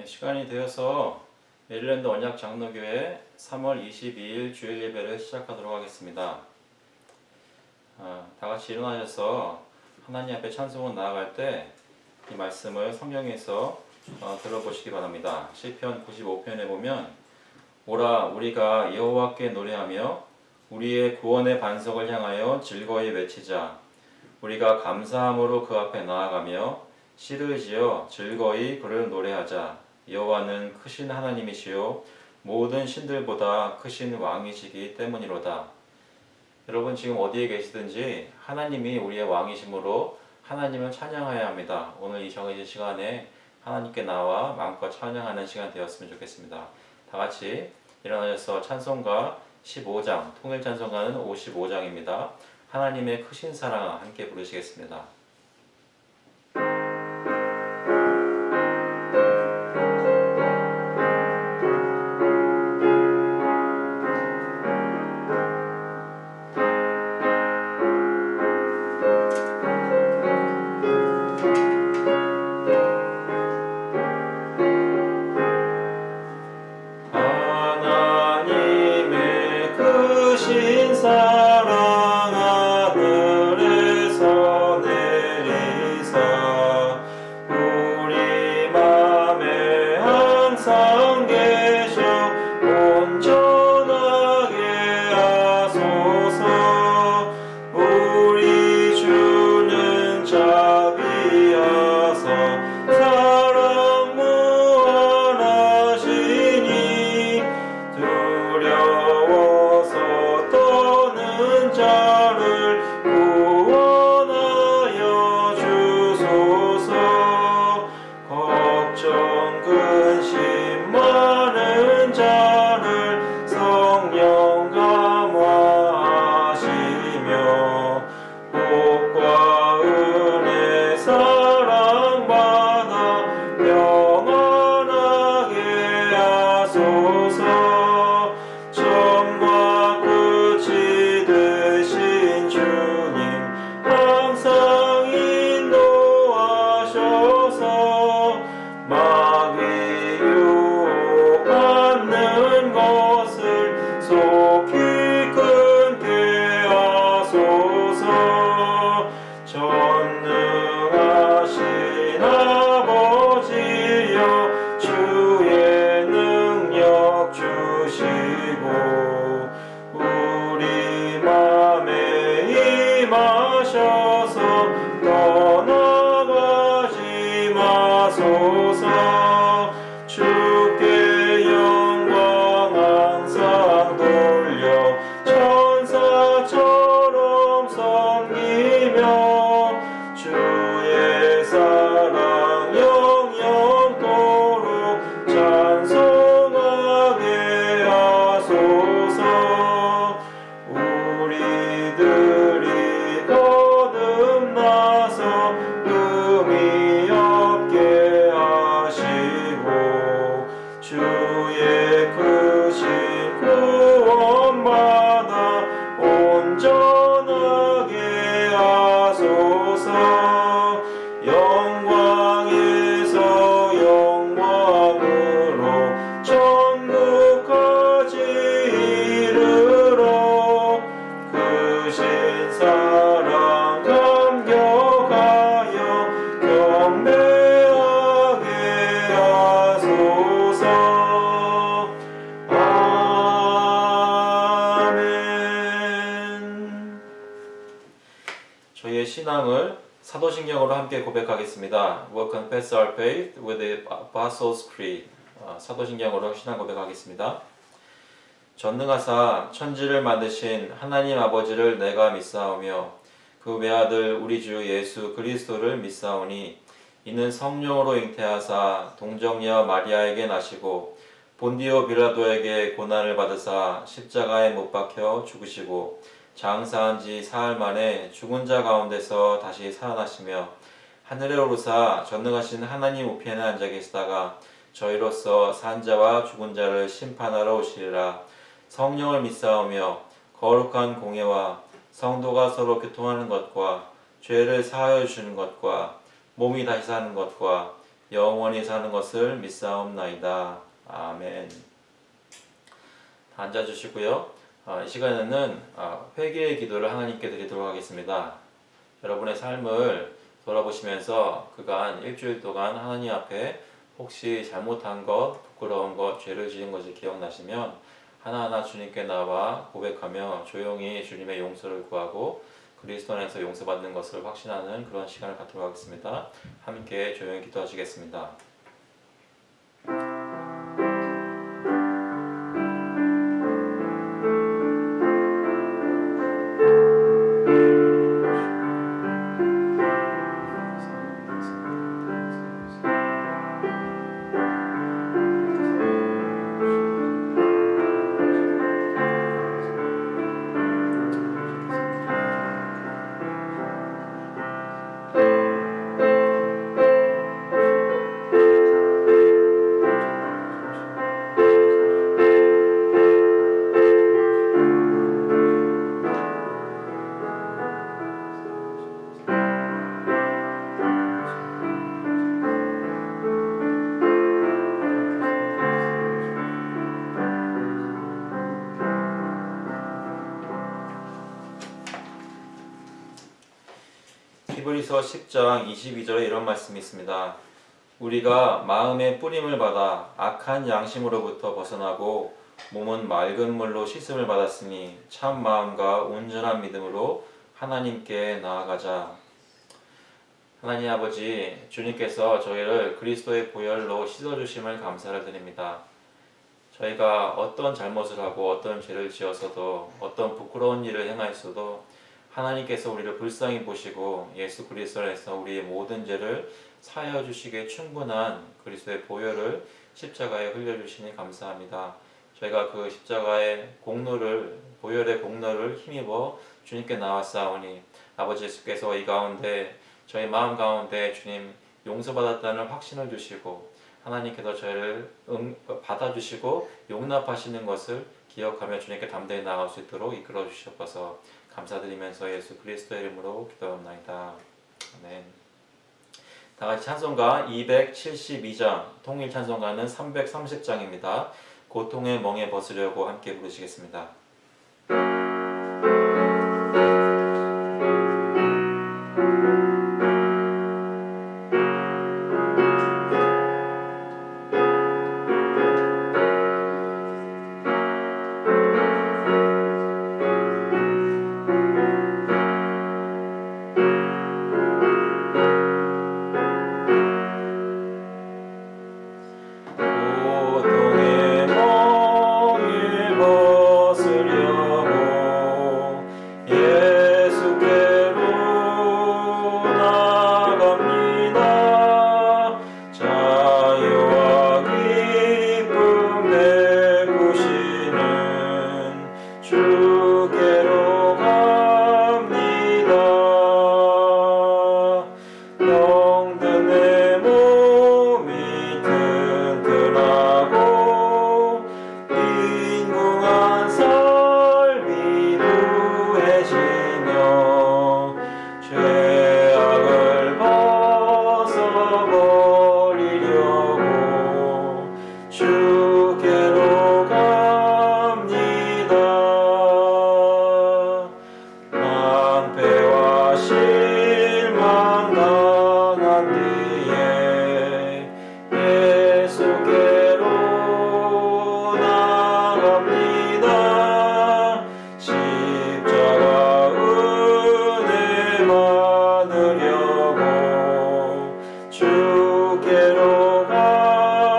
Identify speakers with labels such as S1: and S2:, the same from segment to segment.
S1: 네, 시간이 되어서 메릴랜드 언약 장로교회 3월 22일 주일 예배를 시작하도록 하겠습니다. 다 같이 일어나셔서 하나님 앞에 찬송을 나아갈 때 이 말씀을 성경에서 들어보시기 바랍니다. 시편 95편에 보면 오라 우리가 여호와께 노래하며 우리의 구원의 반석을 향하여 즐거이 외치자. 우리가 감사함으로 그 앞에 나아가며 시를 지어 즐거이 그를 노래하자. 여호와는 크신 하나님이시요 모든 신들보다 크신 왕이시기 때문이로다. 여러분 지금 어디에 계시든지 하나님이 우리의 왕이시므로 하나님을 찬양해야 합니다. 오늘 이 정해진 시간에 하나님께 나와 마음껏 찬양하는 시간 되었으면 좋겠습니다. 다 같이 일어나셔서 찬송가 15장, 통일 찬송가는 55장입니다. 하나님의 크신 사랑 함께 부르시겠습니다. 저희의 신앙을 사도신경으로 함께 고백하겠습니다. We'll confess our faith with the Apostles' Creed. 사도신경으로 신앙 고백하겠습니다. 전능하사 천지를 만드신 하나님 아버지를 내가 믿사오며 그 외아들 우리 주 예수 그리스도를 믿사오니 이는 성령으로 잉태하사 동정녀 마리아에게 나시고 본디오 빌라도에게 고난을 받으사 십자가에 못 박혀 죽으시고 장사한 지 사흘 만에 죽은 자 가운데서 다시 살아나시며 하늘에 오르사 전능하신 하나님 우편에 앉아 계시다가 저희로서 산 자와 죽은 자를 심판하러 오시리라. 성령을 믿사오며 거룩한 공예와 성도가 서로 교통하는 것과 죄를 사하여 주시는 것과 몸이 다시 사는 것과 영원히 사는 것을 믿사옵나이다. 아멘. 다 앉아주시고요. 이 시간에는 회개의 기도를 하나님께 드리도록 하겠습니다. 여러분의 삶을 돌아보시면서 그간 일주일 동안 하나님 앞에 혹시 잘못한 것, 부끄러운 것, 죄를 지은 것이 기억나시면 하나하나 주님께 나와 고백하며 조용히 주님의 용서를 구하고 그리스도 안에서 용서받는 것을 확신하는 그런 시간을 갖도록 하겠습니다. 함께 조용히 기도하시겠습니다. 히브리서 10장 22절에 이런 말씀이 있습니다. 우리가 마음의 뿌림을 받아 악한 양심으로부터 벗어나고 몸은 맑은 물로 씻음을 받았으니 참 마음과 온전한 믿음으로 하나님께 나아가자. 하나님 아버지, 주님께서 저희를 그리스도의 보혈로 씻어주심을 감사를 드립니다. 저희가 어떤 잘못을 하고 어떤 죄를 지어서도 어떤 부끄러운 일을 행하였어도 하나님께서 우리를 불쌍히 보시고 예수 그리스도 안에서 우리의 모든 죄를 사하여 주시기에 충분한 그리스도의 보혈을 십자가에 흘려주시니 감사합니다. 저희가 그 십자가의 공로를, 보혈의 공로를 힘입어 주님께 나왔사오니 아버지 예수께서 이 가운데 저희 마음 가운데 주님 용서받았다는 확신을 주시고 하나님께서 저희를 받아주시고 용납하시는 것을 기억하며 주님께 담대히 나아갈 수 있도록 이끌어 주시옵소서. 감사드리면서 예수 그리스도의 이름으로 기도합나이다. 아멘. 다같이 찬송가 272장, 통일 찬송가는 330장입니다. 고통의 멍에 벗으려고 함께 부르시겠습니다.
S2: 주께로 갑니다.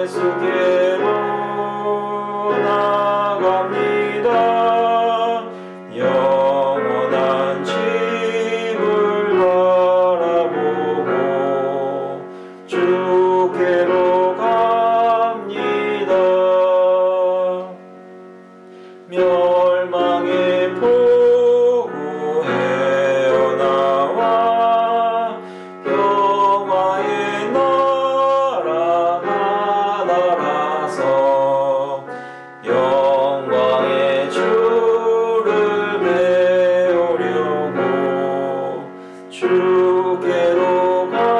S1: 예수께로 나갑니다. 영원한 집을 바라보고 주께로 갑니다. 멸망의 포구 헤어나와 평화의 나라 나라라서 영광의 주를 배우려고 주께로 갑니다.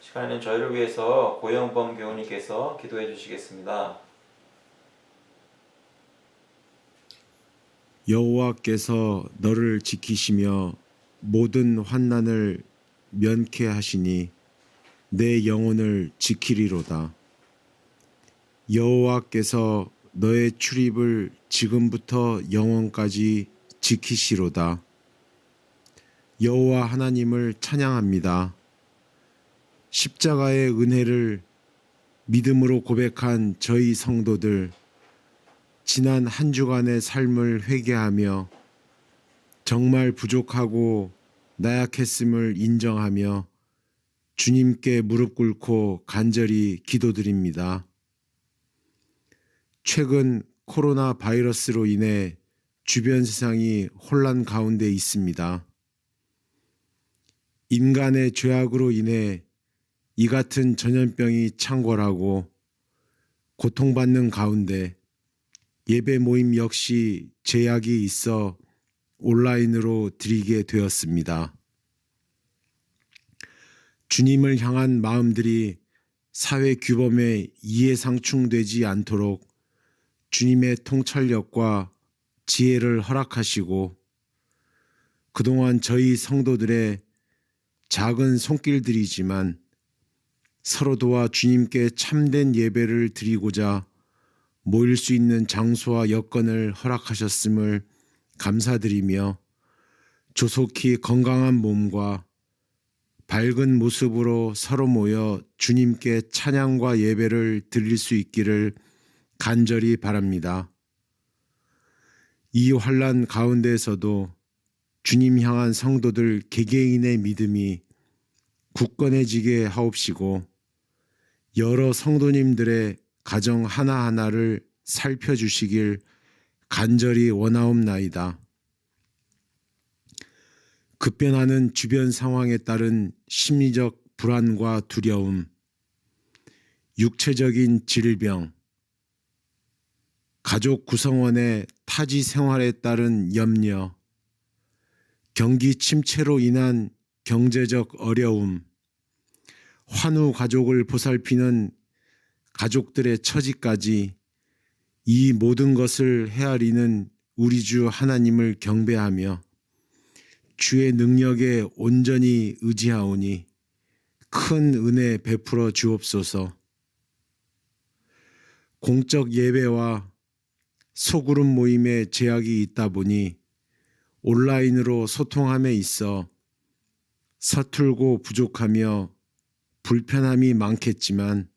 S1: 시간에는 저희를 위해서 고영범 교우님께서 기도해 주시겠습니다.
S2: 여호와께서 너를 지키시며 모든 환난을 면케 하시니 내 영혼을 지키리로다. 여호와께서 너의 출입을 지금부터 영원까지 지키시로다. 여호와 하나님을 찬양합니다. 십자가의 은혜를 믿음으로 고백한 저희 성도들, 지난 한 주간의 삶을 회개하며 정말 부족하고 나약했음을 인정하며 주님께 무릎 꿇고 간절히 기도드립니다. 최근 코로나 바이러스로 인해 주변 세상이 혼란 가운데 있습니다. 인간의 죄악으로 인해 이 같은 전염병이 창궐하고 고통받는 가운데 예배 모임 역시 제약이 있어 온라인으로 드리게 되었습니다. 주님을 향한 마음들이 사회 규범에 이해상충되지 않도록 주님의 통찰력과 지혜를 허락하시고 그동안 저희 성도들의 작은 손길들이지만 서로 도와 주님께 참된 예배를 드리고자 모일 수 있는 장소와 여건을 허락하셨음을 감사드리며 조속히 건강한 몸과 밝은 모습으로 서로 모여 주님께 찬양과 예배를 드릴 수 있기를 간절히 바랍니다. 이 환난 가운데에서도 주님 향한 성도들 개개인의 믿음이 굳건해지게 하옵시고 여러 성도님들의 가정 하나하나를 살펴주시길 간절히 원하옵나이다. 급변하는 주변 상황에 따른 심리적 불안과 두려움, 육체적인 질병, 가족 구성원의 타지 생활에 따른 염려, 경기 침체로 인한 경제적 어려움, 환우 가족을 보살피는 가족들의 처지까지 이 모든 것을 헤아리는 우리 주 하나님을 경배하며 주의 능력에 온전히 의지하오니 큰 은혜 베풀어 주옵소서. 공적 예배와 소그룹 모임에 제약이 있다 보니 온라인으로 소통함에 있어 서툴고 부족하며 불편함이 많겠지만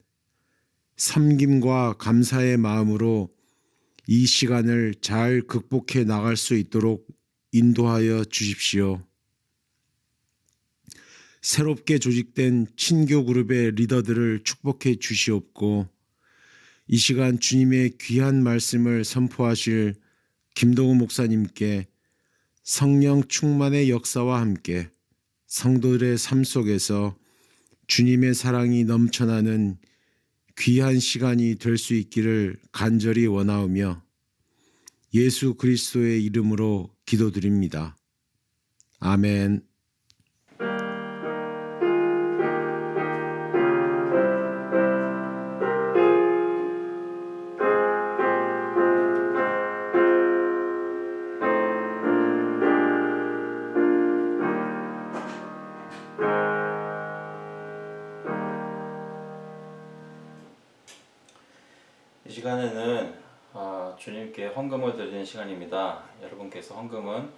S2: 섬김과 감사의 마음으로 이 시간을 잘 극복해 나갈 수 있도록 인도하여 주십시오. 새롭게 조직된 친교 그룹의 리더들을 축복해 주시옵고 이 시간 주님의 귀한 말씀을 선포하실 김동우 목사님께 성령 충만의 역사와 함께 성도들의 삶 속에서 주님의 사랑이 넘쳐나는 귀한 시간이 될 수 있기를 간절히 원하오며 예수 그리스도의 이름으로 기도드립니다. 아멘.
S1: 이 시간에는 주님께 헌금을 드리는 시간입니다. 여러분께서 헌금은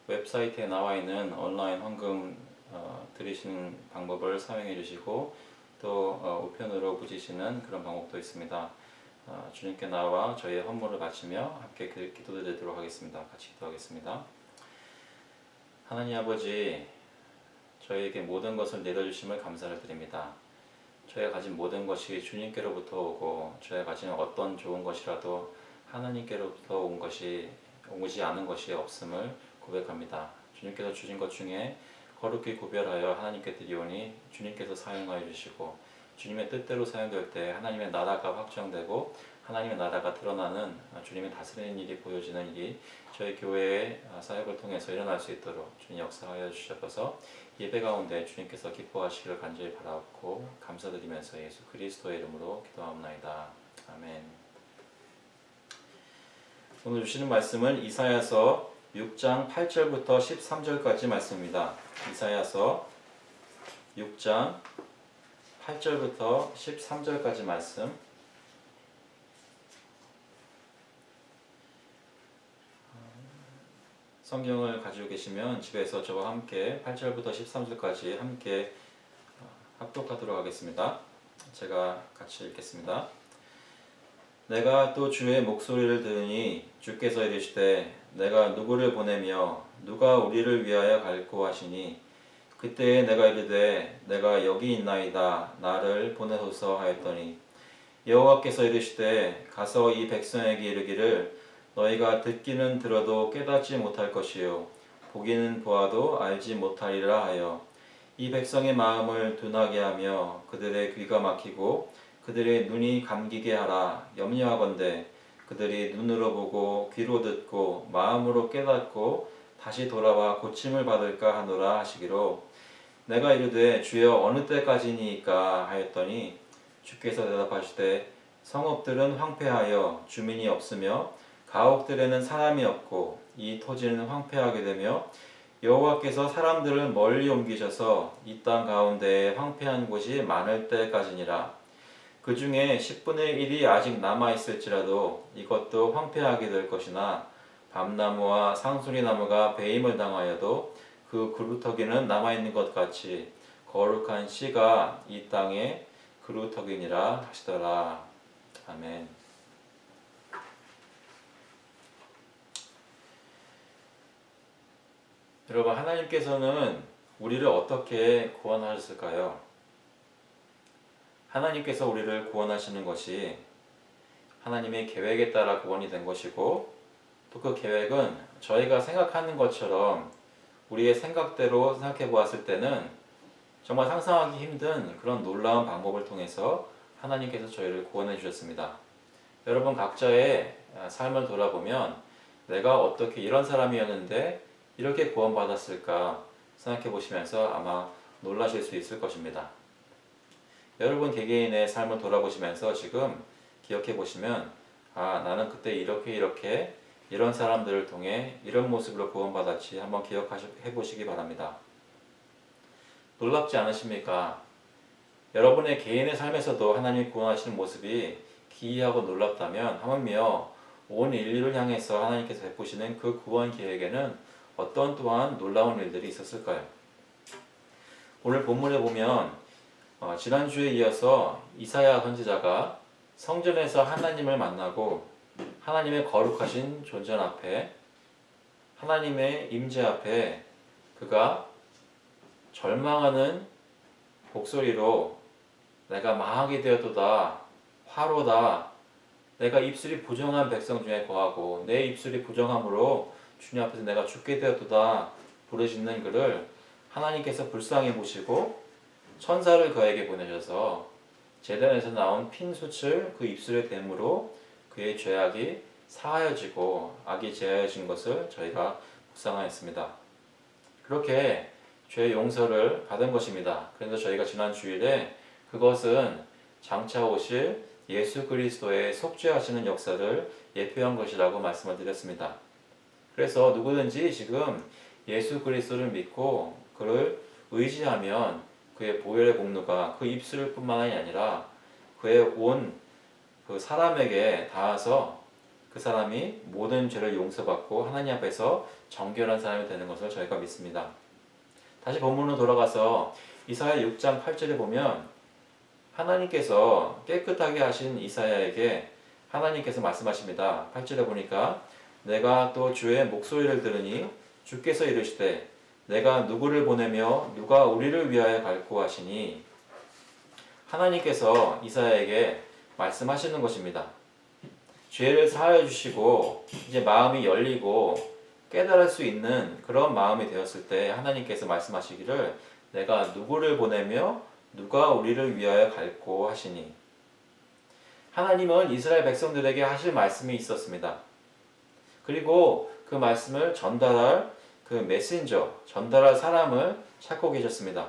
S1: 웹사이트에 나와 있는 온라인 헌금 들으시는 방법을 사용해 주시고 또 우편으로 붙이시는 그런 방법도 있습니다. 주님께 나와 저희의 헌물을 바치며 함께 기도드리도록 하겠습니다. 같이 기도하겠습니다. 하나님 아버지, 저희에게 모든 것을 내려주심을 감사를 드립니다. 저희가 가진 모든 것이 주님께로부터 오고 저희가 가진 어떤 좋은 것이라도 하나님께로부터 오지 않은 것이 없음을 고백합니다. 주님께서 주신 것 중에 거룩히 구별하여 하나님께 드리오니 주님께서 사용하여 주시고 주님의 뜻대로 사용될 때 하나님의 나라가 확정되고 하나님의 나라가 드러나는 주님의 다스리는 일이 보여지는 일이 저희 교회의 사역을 통해서 일어날 수 있도록 주님 역사하여 주셔서 예배 가운데 주님께서 기뻐하시기를 간절히 바라고 감사드리면서 예수 그리스도의 이름으로 기도하옵나이다. 아멘. 오늘 주시는 말씀은 이사야서 6장 8절부터 13절까지 말씀입니다. 이사야서 6장 8절부터 13절까지 말씀. 성경을 가지고 계시면 집에서 저와 함께 8절부터 13절까지 함께 합독하도록 하겠습니다. 제가 같이 읽겠습니다. 내가 또 주의 목소리를 들으니 주께서 이르시되 내가 누구를 보내며 누가 우리를 위하여 갈고 하시니 그때에 내가 이르되 내가 여기 있나이다 나를 보내소서 하였더니 여호와께서 이르시되 가서 이 백성에게 이르기를 너희가 듣기는 들어도 깨닫지 못할 것이요 보기는 보아도 알지 못하리라 하여 이 백성의 마음을 둔하게 하며 그들의 귀가 막히고 그들의 눈이 감기게 하라. 염려하건대 그들이 눈으로 보고 귀로 듣고 마음으로 깨닫고 다시 돌아와 고침을 받을까 하노라 하시기로 내가 이르되 주여 어느 때까지니까 하였더니 주께서 대답하시되 성읍들은 황폐하여 주민이 없으며 가옥들에는 사람이 없고 이 토지는 황폐하게 되며 여호와께서 사람들을 멀리 옮기셔서 이 땅 가운데에 황폐한 곳이 많을 때까지니라. 그 중에 10분의 1이 아직 남아있을지라도 이것도 황폐하게 될 것이나 밤나무와 상수리나무가 배임을 당하여도 그 그루터기는 남아있는 것 같이 거룩한 씨가 이 땅에 그루터기니라 하시더라. 아멘. 여러분, 하나님께서는 우리를 어떻게 구원하셨을까요? 하나님께서 우리를 구원하시는 것이 하나님의 계획에 따라 구원이 된 것이고 또 그 계획은 저희가 생각하는 것처럼 우리의 생각대로 생각해 보았을 때는 정말 상상하기 힘든 그런 놀라운 방법을 통해서 하나님께서 저희를 구원해 주셨습니다. 여러분 각자의 삶을 돌아보면 내가 어떻게 이런 사람이었는데 이렇게 구원받았을까 생각해 보시면서 아마 놀라실 수 있을 것입니다. 여러분 개개인의 삶을 돌아보시면서 지금 기억해 보시면 나는 그때 이렇게 이런 사람들을 통해 이런 모습으로 구원받았지 한번 기억해 보시기 바랍니다. 놀랍지 않으십니까? 여러분의 개인의 삶에서도 하나님이 구원하시는 모습이 기이하고 놀랍다면 하물며 온 인류를 향해서 하나님께서 베푸시는 그 구원 계획에는 어떤 또한 놀라운 일들이 있었을까요? 오늘 본문에 보면 지난주에 이어서 이사야 선지자가 성전에서 하나님을 만나고 하나님의 거룩하신 존전 앞에 하나님의 임재 앞에 그가 절망하는 목소리로 내가 망하게 되었도다 화로다 내가 입술이 부정한 백성 중에 거하고 내 입술이 부정함으로 주님 앞에서 내가 죽게 되었도다 부르짖는 그를 하나님께서 불쌍히 보시고 천사를 그에게 보내셔서 제단에서 나온 핀 숯을 그 입술에 댐으로 그의 죄악이 사하여지고 악이 제하여진 것을 저희가 묵상하였습니다. 그렇게 죄의 용서를 받은 것입니다. 그래서 저희가 지난 주일에 그것은 장차 오실 예수 그리스도의 속죄하시는 역사를 예표한 것이라고 말씀을 드렸습니다. 그래서 누구든지 지금 예수 그리스도를 믿고 그를 의지하면 그의 보혈의 공로가 그 입술 뿐만이 아니라 그의 온 그 사람에게 닿아서 그 사람이 모든 죄를 용서받고 하나님 앞에서 정결한 사람이 되는 것을 저희가 믿습니다. 다시 본문으로 돌아가서 이사야 6장 8절에 보면 하나님께서 깨끗하게 하신 이사야에게 하나님께서 말씀하십니다. 8절에 보니까 내가 또 주의 목소리를 들으니 주께서 이르시되 내가 누구를 보내며 누가 우리를 위하여 갈고 하시니 하나님께서 이사야에게 말씀하시는 것입니다. 죄를 사하여 주시고 이제 마음이 열리고 깨달을 수 있는 그런 마음이 되었을 때 하나님께서 말씀하시기를 내가 누구를 보내며 누가 우리를 위하여 갈고 하시니 하나님은 이스라엘 백성들에게 하실 말씀이 있었습니다. 그리고 그 말씀을 전달할 그 메신저, 전달할 사람을 찾고 계셨습니다.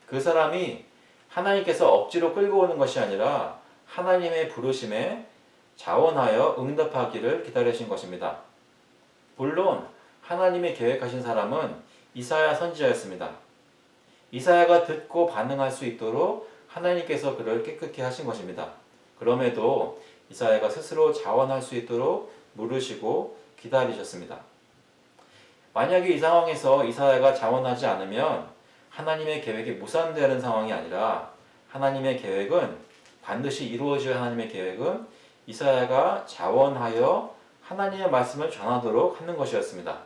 S1: 그 사람이 하나님께서 억지로 끌고 오는 것이 아니라 하나님의 부르심에 자원하여 응답하기를 기다리신 것입니다. 물론 하나님의 계획하신 사람은 이사야 선지자였습니다. 이사야가 듣고 반응할 수 있도록 하나님께서 그를 깨끗게 하신 것입니다. 그럼에도 이사야가 스스로 자원할 수 있도록 물으시고 기다리셨습니다. 만약에 이 상황에서 이사야가 자원하지 않으면 하나님의 계획이 무산되는 상황이 아니라 하나님의 계획은 반드시 이루어질 하나님의 계획은 이사야가 자원하여 하나님의 말씀을 전하도록 하는 것이었습니다.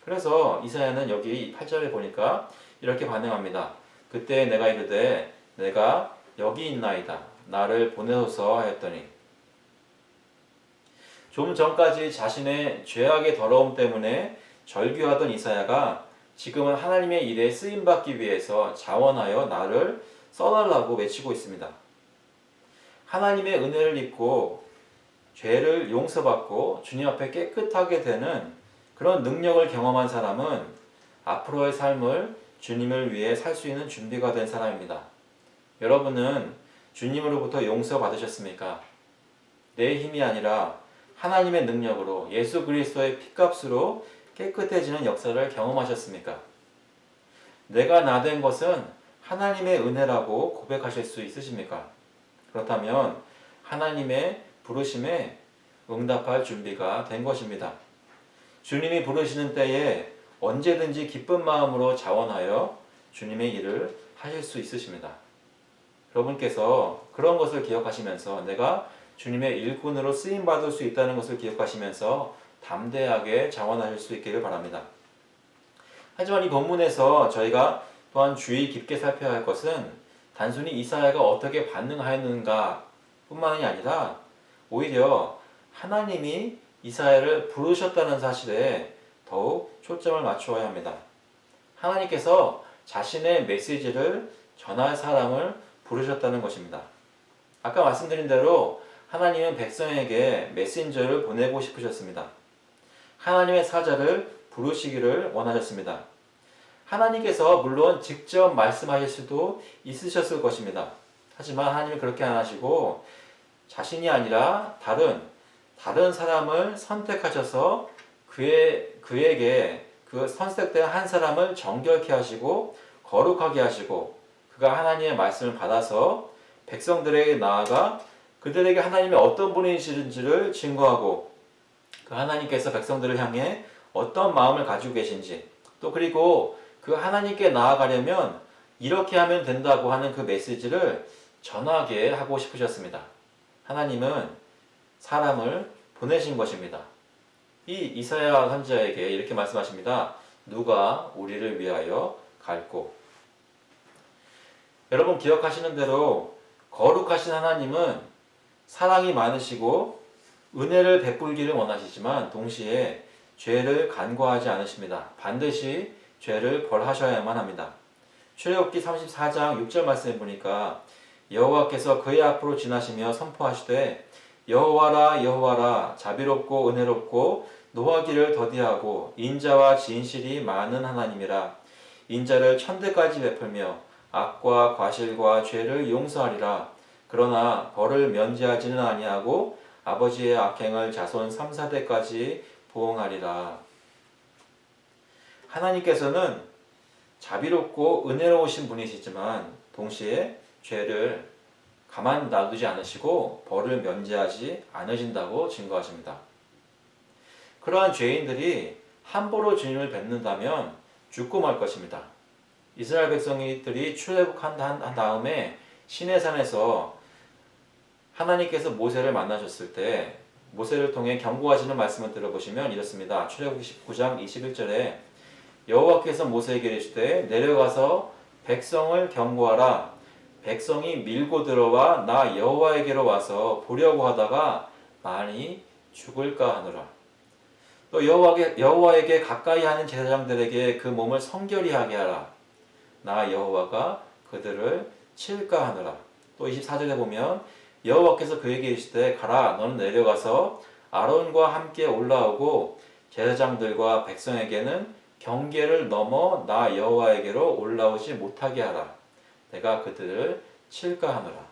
S1: 그래서 이사야는 여기 8절에 보니까 이렇게 반응합니다. 그때 내가 이르되 내가 여기 있나이다. 나를 보내소서 하였더니 좀 전까지 자신의 죄악의 더러움 때문에 절규하던 이사야가 지금은 하나님의 일에 쓰임받기 위해서 자원하여 나를 써달라고 외치고 있습니다. 하나님의 은혜를 입고 죄를 용서받고 주님 앞에 깨끗하게 되는 그런 능력을 경험한 사람은 앞으로의 삶을 주님을 위해 살 수 있는 준비가 된 사람입니다. 여러분은 주님으로부터 용서받으셨습니까? 내 힘이 아니라 하나님의 능력으로 예수 그리스도의 피값으로 깨끗해지는 역사를 경험하셨습니까? 내가 나 된 것은 하나님의 은혜라고 고백하실 수 있으십니까? 그렇다면 하나님의 부르심에 응답할 준비가 된 것입니다. 주님이 부르시는 때에 언제든지 기쁜 마음으로 자원하여 주님의 일을 하실 수 있으십니다. 여러분께서 그런 것을 기억하시면서 내가 주님의 일꾼으로 쓰임받을 수 있다는 것을 기억하시면서 담대하게 자원하실 수 있기를 바랍니다. 하지만 이 본문에서 저희가 또한 주의 깊게 살펴야 할 것은 단순히 이사야가 어떻게 반응하였는가 뿐만이 아니라 오히려 하나님이 이사야를 부르셨다는 사실에 더욱 초점을 맞추어야 합니다. 하나님께서 자신의 메시지를 전할 사람을 부르셨다는 것입니다. 아까 말씀드린 대로 하나님은 백성에게 메신저를 보내고 싶으셨습니다. 하나님의 사자를 부르시기를 원하셨습니다. 하나님께서 물론 직접 말씀하실 수도 있으셨을 것입니다. 하지만 하나님은 그렇게 안 하시고 자신이 아니라 다른 사람을 선택하셔서 그에게 그 선택된 한 사람을 정결케 하시고 거룩하게 하시고 그가 하나님의 말씀을 받아서 백성들에게 나아가 그들에게 하나님이 어떤 분이신지를 증거하고 그 하나님께서 백성들을 향해 어떤 마음을 가지고 계신지 또 그리고 그 하나님께 나아가려면 이렇게 하면 된다고 하는 그 메시지를 전하게 하고 싶으셨습니다. 하나님은 사람을 보내신 것입니다. 이 이사야 선지자에게 이렇게 말씀하십니다. 누가 우리를 위하여 갈고. 여러분 기억하시는 대로 거룩하신 하나님은 사랑이 많으시고 은혜를 베풀기를 원하시지만 동시에 죄를 간과하지 않으십니다. 반드시 죄를 벌하셔야만 합니다. 출애굽기 34장 6절 말씀에 보니까 여호와께서 그의 앞으로 지나시며 선포하시되 여호와라 여호와라 자비롭고 은혜롭고 노하기를 더디하고 인자와 진실이 많은 하나님이라 인자를 천대까지 베풀며 악과 과실과 죄를 용서하리라 그러나 벌을 면제하지는 아니하고 아버지의 악행을 자손 3, 4대까지 보응하리라. 하나님께서는 자비롭고 은혜로우신 분이시지만 동시에 죄를 가만 놔두지 않으시고 벌을 면제하지 않으신다고 증거하십니다. 그러한 죄인들이 함부로 주님을 뵙는다면 죽고 말 것입니다. 이스라엘 백성들이 출애굽한 다음에 시내산에서 하나님께서 모세를 만나셨을 때 모세를 통해 경고하시는 말씀을 들어보시면 이렇습니다. 출애굽기 19장 21절에 여호와께서 모세에게 이르시되 내려가서 백성을 경고하라. 백성이 밀고 들어와 나 여호와에게로 와서 보려고 하다가 많이 죽을까 하노라. 또 여호와에게 가까이 하는 제사장들에게 그 몸을 성결히 하게 하라. 나 여호와가 그들을 칠까 하노라. 또 24절에 보면 여호와께서 그에게 이르시되 가라 너는 내려가서 아론과 함께 올라오고 제사장들과 백성에게는 경계를 넘어 나 여호와에게로 올라오지 못하게 하라. 내가 그들을 칠까 하노라.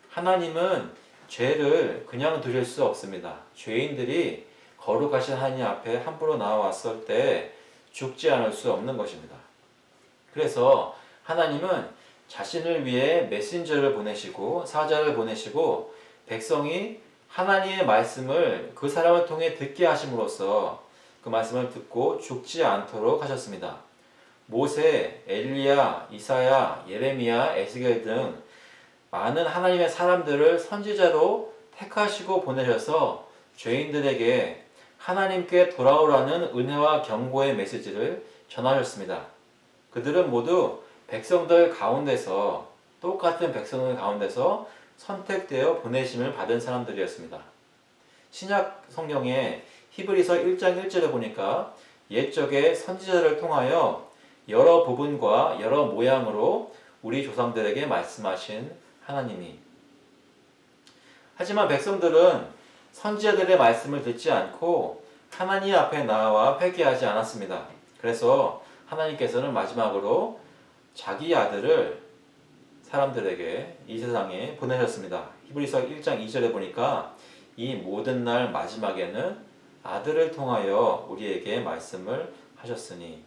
S1: 하나님은 죄를 그냥 두실 수 없습니다. 죄인들이 거룩하신 하나님 앞에 함부로 나와왔을 때 죽지 않을 수 없는 것입니다. 그래서 하나님은 자신을 위해 메신저를 보내시고 사자를 보내시고 백성이 하나님의 말씀을 그 사람을 통해 듣게 하심으로써 그 말씀을 듣고 죽지 않도록 하셨습니다. 모세, 엘리야, 이사야, 예레미야, 에스겔 등 많은 하나님의 사람들을 선지자로 택하시고 보내셔서 죄인들에게 하나님께 돌아오라는 은혜와 경고의 메시지를 전하셨습니다. 그들은 모두 백성들 가운데서 똑같은 백성들 가운데서 선택되어 보내심을 받은 사람들이었습니다. 신약 성경에 히브리서 1장 1절에 보니까 옛적의 선지자를 통하여 여러 부분과 여러 모양으로 우리 조상들에게 말씀하신 하나님이 하지만 백성들은 선지자들의 말씀을 듣지 않고 하나님 앞에 나와 회개하지 않았습니다. 그래서 하나님께서는 마지막으로 자기 아들을 사람들에게 이 세상에 보내셨습니다. 히브리서 1장 2절에 보니까 이 모든 날 마지막에는 아들을 통하여 우리에게 말씀을 하셨으니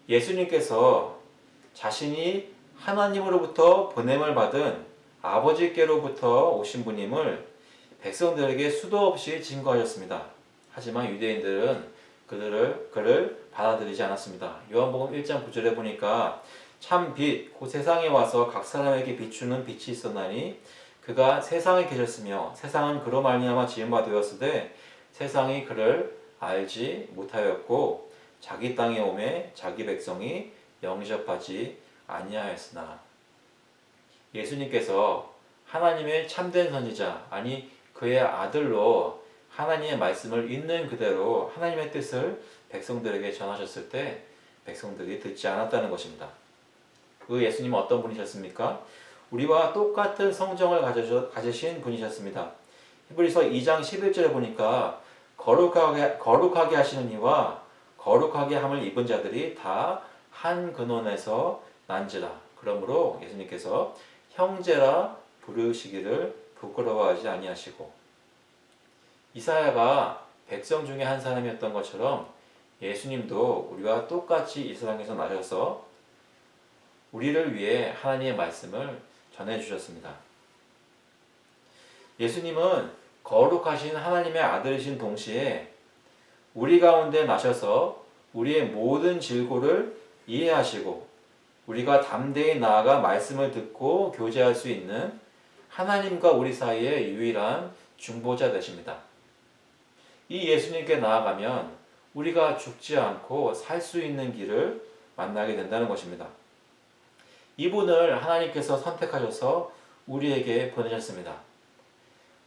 S1: 예수님께서 자신이 하나님으로부터 보냄을 받은 아버지께로부터 오신 분임을 백성들에게 수도 없이 증거하셨습니다. 하지만 유대인들은 그를 받아들이지 않았습니다. 요한복음 1장 9절에 보니까 참 빛, 곧 세상에 와서 각 사람에게 비추는 빛이 있었나니 그가 세상에 계셨으며 세상은 그로 말미암아 지은 바 되었으되 세상이 그를 알지 못하였고 자기 땅에 오매 자기 백성이 영접하지 아니하였으나 예수님께서 하나님의 참된 선지자 아니 그의 아들로 하나님의 말씀을 있는 그대로 하나님의 뜻을 백성들에게 전하셨을 때 백성들이 듣지 않았다는 것입니다. 그 예수님은 어떤 분이셨습니까? 우리와 똑같은 성정을 가지신 분이셨습니다. 히브리서 2장 11절에 보니까 거룩하게 하시는 이와 거룩하게 함을 입은 자들이 다 한 근원에서 난지라. 그러므로 예수님께서 형제라 부르시기를 부끄러워하지 아니하시고 이사야가 백성 중에 한 사람이었던 것처럼 예수님도 우리와 똑같이 이 세상에서 나셔서 우리를 위해 하나님의 말씀을 전해주셨습니다. 예수님은 거룩하신 하나님의 아들이신 동시에 우리 가운데 나셔서 우리의 모든 질고를 이해하시고 우리가 담대히 나아가 말씀을 듣고 교제할 수 있는 하나님과 우리 사이의 유일한 중보자 되십니다. 이 예수님께 나아가면 우리가 죽지 않고 살 수 있는 길을 만나게 된다는 것입니다. 이분을 하나님께서 선택하셔서 우리에게 보내셨습니다.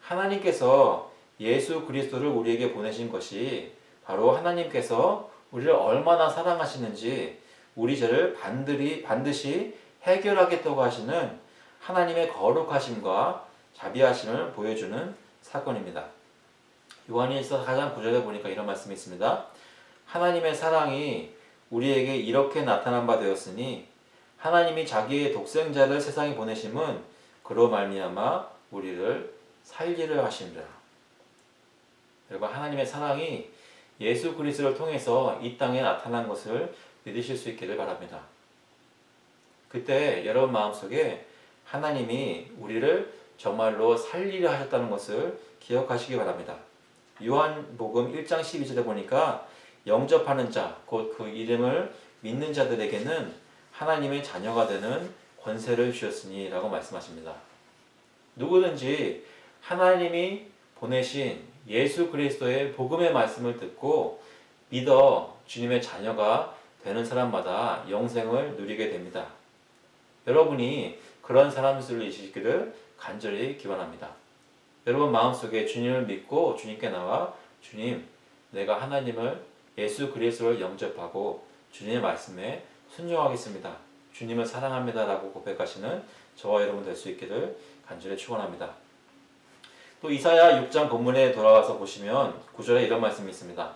S1: 하나님께서 예수 그리스도를 우리에게 보내신 것이 바로 하나님께서 우리를 얼마나 사랑하시는지 우리 죄를 반드시 해결하겠다고 하시는 하나님의 거룩하심과 자비하심을 보여주는 사건입니다. 요한일서 4장 9절에 보니까 이런 말씀이 있습니다. 하나님의 사랑이 우리에게 이렇게 나타난 바 되었으니 하나님이 자기의 독생자를 세상에 보내심은 그로 말미암아 우리를 살리려 하심이라. 여러분 하나님의 사랑이 예수 그리스도를 통해서 이 땅에 나타난 것을 믿으실 수 있기를 바랍니다. 그때 여러분 마음속에 하나님이 우리를 정말로 살리려 하셨다는 것을 기억하시기 바랍니다. 요한복음 1장 12절에 보니까 영접하는 자, 곧 그 이름을 믿는 자들에게는 하나님의 자녀가 되는 권세를 주셨으니 라고 말씀하십니다. 누구든지 하나님이 보내신 예수 그리스도의 복음의 말씀을 듣고 믿어 주님의 자녀가 되는 사람마다 영생을 누리게 됩니다. 여러분이 그런 사람들이시기를 간절히 기원합니다. 여러분 마음속에 주님을 믿고 주님께 나와 주님, 내가 하나님을 예수 그리스도를 영접하고 주님의 말씀에 순종하겠습니다. 주님을 사랑합니다 라고 고백하시는 저와 여러분 될 수 있기를 간절히 축원합니다. 또 이사야 6장 본문에 돌아와서 보시면 9절에 이런 말씀이 있습니다.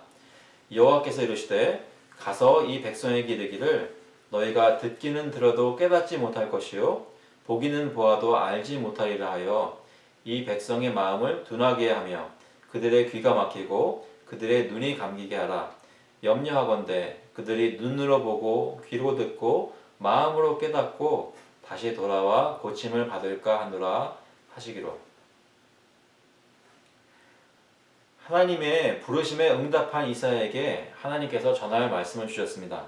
S1: 여호와께서 이르시되 가서 이 백성에게 이르기를 너희가 듣기는 들어도 깨닫지 못할 것이요 보기는 보아도 알지 못하리라 하여 이 백성의 마음을 둔하게 하며 그들의 귀가 막히고 그들의 눈이 감기게 하라. 염려하건대 그들이 눈으로 보고 귀로 듣고 마음으로 깨닫고 다시 돌아와 고침을 받을까 하노라 하시기로. 하나님의 부르심에 응답한 이사야에게 하나님께서 전할 말씀을 주셨습니다.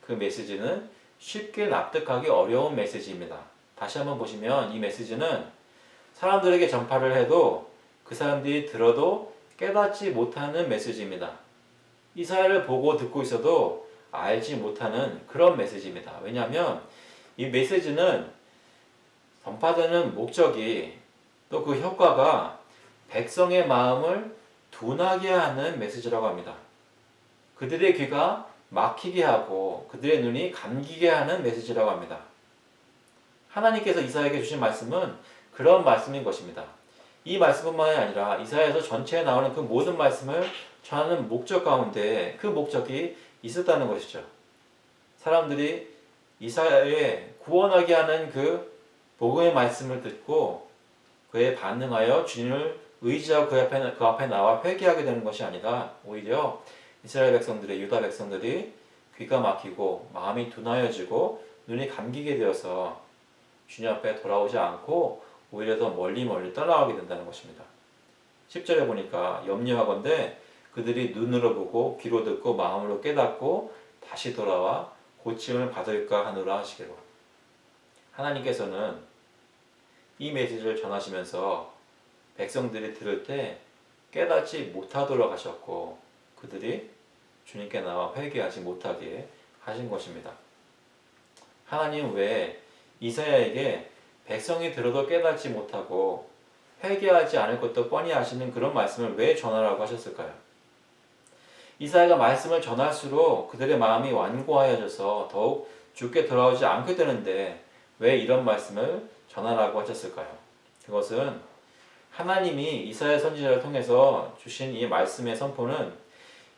S1: 그 메시지는 쉽게 납득하기 어려운 메시지입니다. 다시 한번 보시면 이 메시지는 사람들에게 전파를 해도 그 사람들이 들어도 깨닫지 못하는 메시지입니다. 이사야를 보고 듣고 있어도 알지 못하는 그런 메시지입니다. 왜냐하면 이 메시지는 전파되는 목적이 또 그 효과가 백성의 마음을 둔하게 하는 메시지라고 합니다. 그들의 귀가 막히게 하고 그들의 눈이 감기게 하는 메시지라고 합니다. 하나님께서 이사야에게 주신 말씀은 그런 말씀인 것입니다. 이 말씀뿐만이 아니라 이사야에서 전체에 나오는 그 모든 말씀을 전하는 목적 가운데 그 목적이 있었다는 것이죠. 사람들이 이사야에 구원하게 하는 그 복음의 말씀을 듣고 그에 반응하여 주님을 의지하고 그 앞에 나와 회개하게 되는 것이 아니라 오히려 이스라엘 백성들의 유다 백성들이 귀가 막히고 마음이 둔하여지고 눈이 감기게 되어서 주님 앞에 돌아오지 않고 오히려 더 멀리 떠나가게 된다는 것입니다. 10절에 보니까 염려하건대 그들이 눈으로 보고 귀로 듣고 마음으로 깨닫고 다시 돌아와 고침을 받을까 하노라 하시기로. 하나님께서는 이 메시지를 전하시면서 백성들이 들을 때 깨닫지 못하도록 하셨고 그들이 주님께 나와 회개하지 못하게 하신 것입니다. 하나님 왜 이사야에게 백성이 들어도 깨닫지 못하고 회개하지 않을 것도 뻔히 아시는 그런 말씀을 왜 전하라고 하셨을까요? 이사야가 말씀을 전할수록 그들의 마음이 완고하여져서 더욱 주께 돌아오지 않게 되는데 왜 이런 말씀을 전하라고 하셨을까요? 그것은 하나님이 이사야 선지자를 통해서 주신 이 말씀의 선포는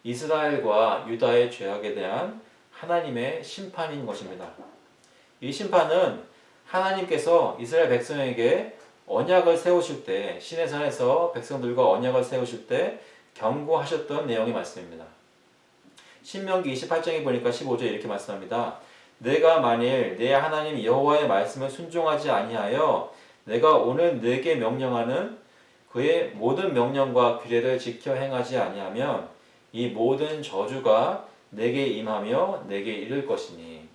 S1: 이스라엘과 유다의 죄악에 대한 하나님의 심판인 것입니다. 이 심판은 하나님께서 이스라엘 백성에게 언약을 세우실 때 시내산에서 백성들과 언약을 세우실 때 경고하셨던 내용의 말씀입니다. 신명기 28장에 보니까 15절에 이렇게 말씀합니다. 내가 만일 내 하나님 여호와의 말씀을 순종하지 아니하여 내가 오늘 네게 명령하는 그의 모든 명령과 규례를 지켜 행하지 아니하면 이 모든 저주가 내게 임하며 내게 이를 것이니.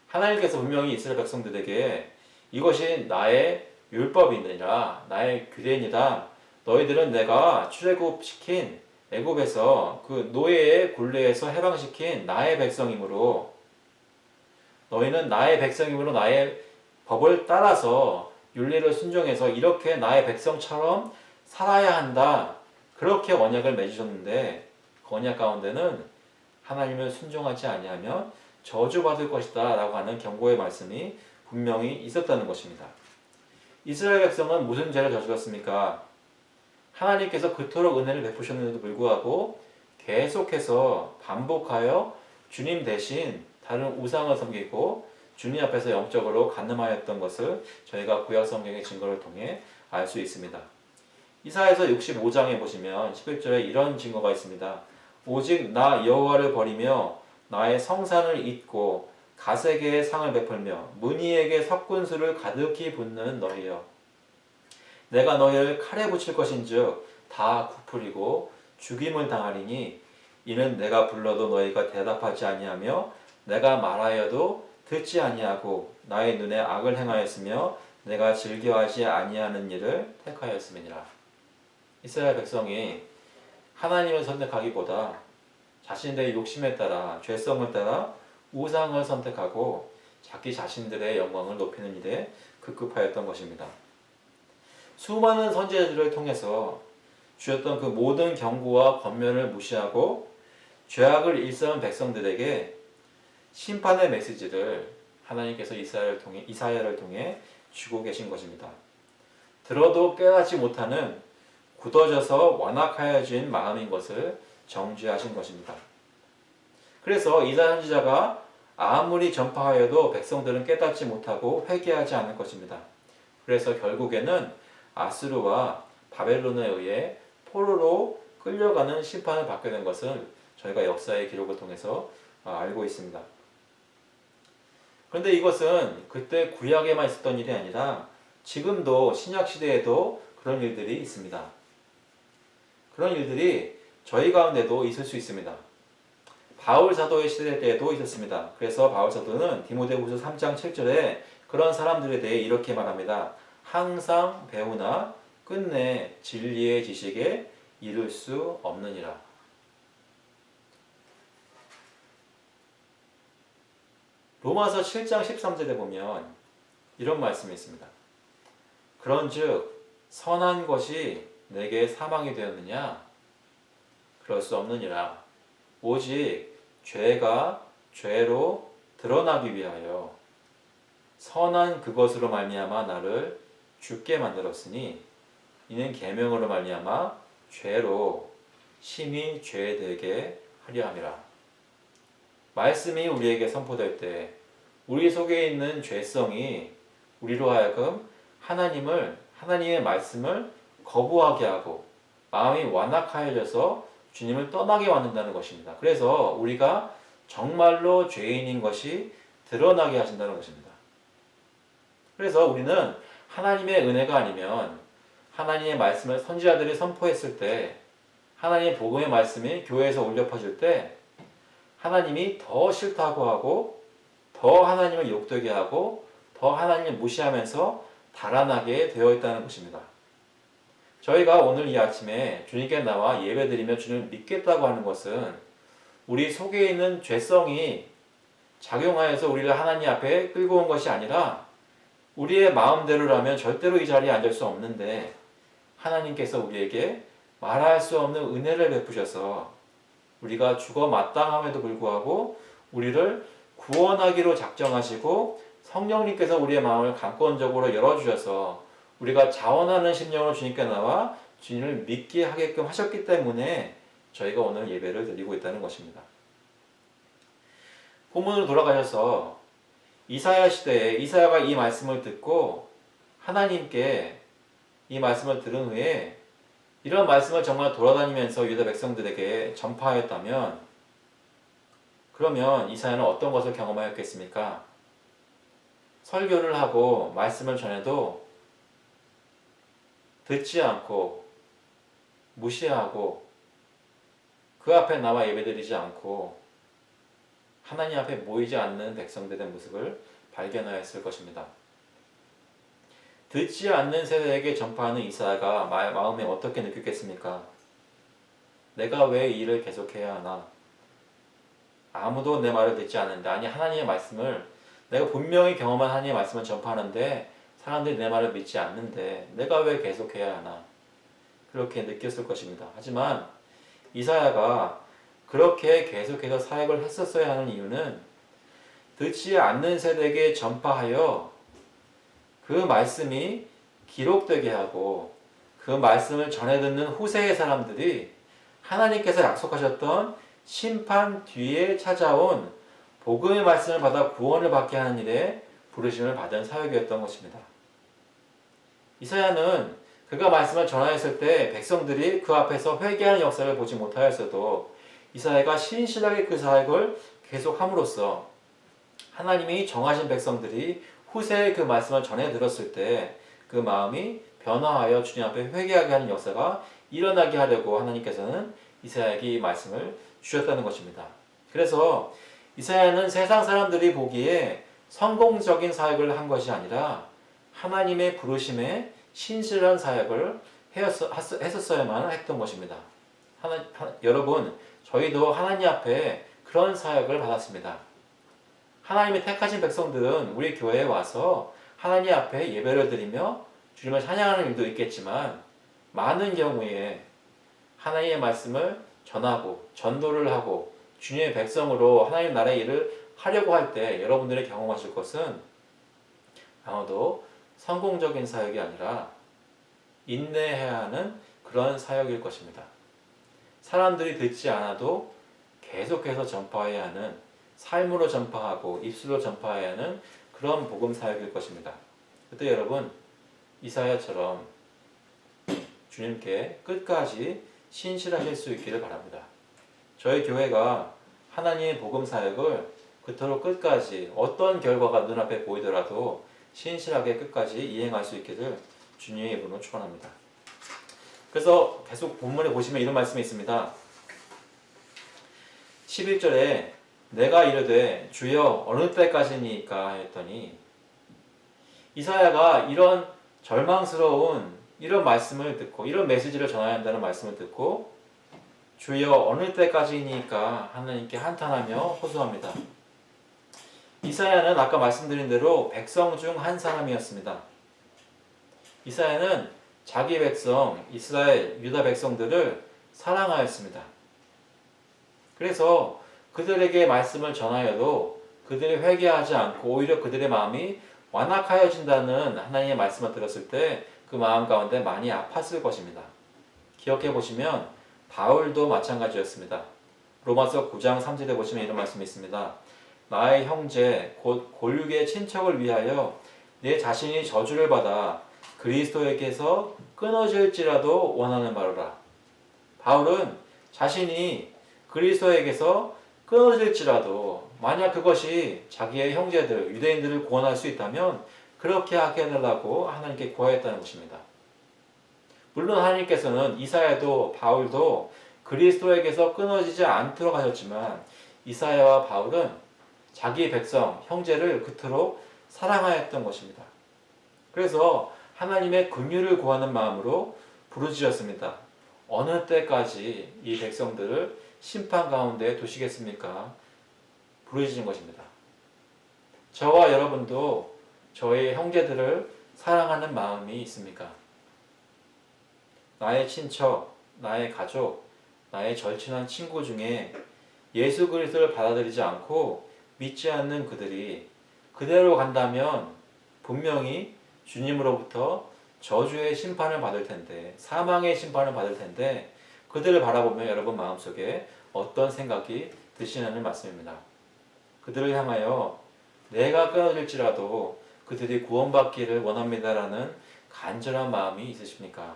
S1: 하나님께서 분명히 이스라엘 백성들에게 이것이 나의 율법이니라 나의 규례이다. 너희들은 내가 출애굽시킨 애굽에서 그 노예의 굴레에서 해방시킨 나의 백성이므로 너희는 나의 백성이므로 나의 법을 따라서 윤리를 순종해서 이렇게 나의 백성처럼 살아야 한다. 그렇게 언약을 맺으셨는데 그 언약 가운데는 하나님을 순종하지 아니하면 저주받을 것이다 라고 하는 경고의 말씀이 분명히 있었다는 것입니다. 이스라엘 백성은 무슨 죄를 저질렀습니까? 하나님께서 그토록 은혜를 베푸셨는데도 불구하고 계속해서 반복하여 주님 대신 다른 우상을 섬기고 주님 앞에서 영적으로 간음하였던 것을 저희가 구약 성경의 증거를 통해 알 수 있습니다. 이사야서 65장에 보시면 11절에 이런 증거가 있습니다. 오직 나 여호와를 버리며 나의 성산을 잊고 가세게의 상을 베풀며 문희에게 석군수를 가득히 붓는 너희여. 내가 너희를 칼에 붙일 것인즉 다 굽으리고 죽임을 당하리니 이는 내가 불러도 너희가 대답하지 아니하며 내가 말하여도 듣지 아니하고 나의 눈에 악을 행하였으며 내가 즐겨하지 아니하는 일을 택하였음이니라. 이스라엘 백성이 하나님을 선택하기보다 자신들의 욕심에 따라 죄성을 따라 우상을 선택하고 자기 자신들의 영광을 높이는 일에 급급하였던 것입니다. 수많은 선지자들을 통해서 주셨던 그 모든 경고와 권면을 무시하고 죄악을 일삼은 백성들에게 심판의 메시지를 하나님께서 이사야를 통해 주고 계신 것입니다. 들어도 깨닫지 못하는 굳어져서 완악하여진 마음인 것을 정죄하신 것입니다. 그래서 이사야 선지자가 아무리 전파하여도 백성들은 깨닫지 못하고 회개하지 않을 것입니다. 그래서 결국에는 아수르와 바벨론에 의해 포로로 끌려가는 심판을 받게 된 것을 저희가 역사의 기록을 통해서 알고 있습니다. 그런데 이것은 그때 구약에만 있었던 일이 아니라 지금도 신약 시대에도 그런 일들이 있습니다. 그런 일들이 저희 가운데도 있을 수 있습니다. 바울 사도의 시대 때에도 있었습니다. 그래서 바울 사도는 디모데후서 3장 7절에 그런 사람들에 대해 이렇게 말합니다. 항상 배우나 끝내 진리의 지식에 이를 수 없느니라. 로마서 7장 13절에 보면 이런 말씀이 있습니다. 그런즉 선한 것이 내게 사망이 되었느냐? 그럴 수 없느니라. 오직 죄가 죄로 드러나기 위하여 선한 그것으로 말미암아 나를 죽게 만들었으니 이는 계명으로 말미암아 죄로 심히 죄되게 하려 함이라. 말씀이 우리에게 선포될 때 우리 속에 있는 죄성이 우리로 하여금 하나님의 말씀을 거부하게 하고 마음이 완악하여져서 주님을 떠나게 만든다는 것입니다. 그래서 우리가 정말로 죄인인 것이 드러나게 하신다는 것입니다. 그래서 우리는 하나님의 은혜가 아니면 하나님의 말씀을 선지자들이 선포했을 때 하나님의 복음의 말씀이 교회에서 울려 퍼질 때 하나님이 더 싫다고 하고 더 하나님을 욕되게 하고 더 하나님을 무시하면서 달아나게 되어 있다는 것입니다. 저희가 오늘 이 아침에 주님께 나와 예배드리며 주님을 믿겠다고 하는 것은 우리 속에 있는 죄성이 작용하여서 우리를 하나님 앞에 끌고 온 것이 아니라 우리의 마음대로라면 절대로 이 자리에 앉을 수 없는데 하나님께서 우리에게 말할 수 없는 은혜를 베푸셔서 우리가 죽어 마땅함에도 불구하고 우리를 구원하기로 작정하시고 성령님께서 우리의 마음을 강권적으로 열어주셔서 우리가 자원하는 심령으로 주님께 나와 주님을 믿게 하게끔 하셨기 때문에 저희가 오늘 예배를 드리고 있다는 것입니다. 본문으로 돌아가셔서 이사야 시대에 이사야가 이 말씀을 듣고 하나님께 이 말씀을 들은 후에 이런 말씀을 정말 돌아다니면서 유다 백성들에게 전파하였다면 그러면 이사야는 어떤 것을 경험하였겠습니까? 설교를 하고 말씀을 전해도 듣지 않고 무시하고 그 앞에 나와 예배드리지 않고 하나님 앞에 모이지 않는 백성들의 모습을 발견하였을 것입니다. 듣지 않는 세대에게 전파하는 이사야가 마음에 어떻게 느꼈겠습니까? 내가 왜 이 일을 계속해야 하나? 아무도 내 말을 듣지 않는데 아니 하나님의 말씀을 내가 분명히 경험한 하나님의 말씀을 전파하는데 사람들이 내 말을 믿지 않는데 내가 왜 계속해야 하나? 그렇게 느꼈을 것입니다. 하지만 이사야가 그렇게 계속해서 사역을 했었어야 하는 이유는 듣지 않는 세대에게 전파하여 그 말씀이 기록되게 하고 그 말씀을 전해 듣는 후세의 사람들이 하나님께서 약속하셨던 심판 뒤에 찾아온 복음의 말씀을 받아 구원을 받게 하는 일에 부르심을 받은 사역이었던 것입니다. 이사야는 그가 말씀을 전하였을 때 백성들이 그 앞에서 회개하는 역사를 보지 못하였어도 이사야가 신실하게 그 사역을 계속함으로써 하나님이 정하신 백성들이 후세에 그 말씀을 전해 들었을 때 그 마음이 변화하여 주님 앞에 회개하게 하는 역사가 일어나게 하려고 하나님께서는 이사야에게 이 말씀을 주셨다는 것입니다. 그래서 이사야는 세상 사람들이 보기에 성공적인 사역을 한 것이 아니라 하나님의 부르심에 신실한 사역을 했었어야만 했던 것입니다. 여러분, 저희도 하나님 앞에 그런 사역을 받았습니다. 하나님이 택하신 백성들은 우리 교회에 와서 하나님 앞에 예배를 드리며 주님을 찬양하는 일도 있겠지만 많은 경우에 하나님의 말씀을 전하고 전도를 하고 주님의 백성으로 하나님 나라의 일을 하려고 할 때 여러분들이 경험하실 것은 아마도 성공적인 사역이 아니라 인내해야 하는 그런 사역일 것입니다. 사람들이 듣지 않아도 계속해서 전파해야 하는, 삶으로 전파하고 입술로 전파해야 하는 그런 복음 사역일 것입니다. 그때 여러분, 이사야처럼 주님께 끝까지 신실하실 수 있기를 바랍니다. 저희 교회가 하나님의 복음 사역을 그토록 끝까지 어떤 결과가 눈앞에 보이더라도 신실하게 끝까지 이행할 수 있기를 주님의 이름으로 축원합니다. 그래서 계속 본문에 보시면 이런 말씀이 있습니다. 11절에 내가 이르되 주여 어느 때까지니까 했더니, 이사야가 이런 절망스러운 이런 말씀을 듣고 이런 메시지를 전해야 한다는 말씀을 듣고 주여 어느 때까지니까 하나님께 한탄하며 호소합니다. 이사야는 아까 말씀드린 대로 백성 중 한 사람이었습니다. 이사야는 자기 백성 이스라엘 유다 백성들을 사랑하였습니다. 그래서 그들에게 말씀을 전하여도 그들이 회개하지 않고 오히려 그들의 마음이 완악하여진다는 하나님의 말씀을 들었을 때 그 마음 가운데 많이 아팠을 것입니다. 기억해 보시면 바울도 마찬가지였습니다. 로마서 9장 3절에 보시면 이런 말씀이 있습니다. 나의 형제 곧 골육의 친척을 위하여 내 자신이 저주를 받아 그리스도에게서 끊어질지라도 원하는 바로라. 바울은 자신이 그리스도에게서 끊어질지라도 만약 그것이 자기의 형제들 유대인들을 구원할 수 있다면 그렇게 하게 해달라고 하나님께 구하였다는 것입니다. 물론 하나님께서는 이사야도 바울도 그리스도에게서 끊어지지 않도록 하셨지만 이사야와 바울은 자기 백성 형제를 그토록 사랑하였던 것입니다. 그래서 하나님의 긍휼을 구하는 마음으로 부르짖었습니다. 어느 때까지 이 백성들을 심판 가운데 두시겠습니까? 부르짖은 것입니다. 저와 여러분도 저의 형제들을 사랑하는 마음이 있습니까? 나의 친척, 나의 가족, 나의 절친한 친구 중에 예수 그리스도를 받아들이지 않고 믿지 않는 그들이 그대로 간다면 분명히 주님으로부터 저주의 심판을 받을 텐데, 사망의 심판을 받을 텐데 그들을 바라보면 여러분 마음속에 어떤 생각이 드시냐는 말씀입니다. 그들을 향하여 내가 끊어질지라도 그들이 구원받기를 원합니다라는 간절한 마음이 있으십니까?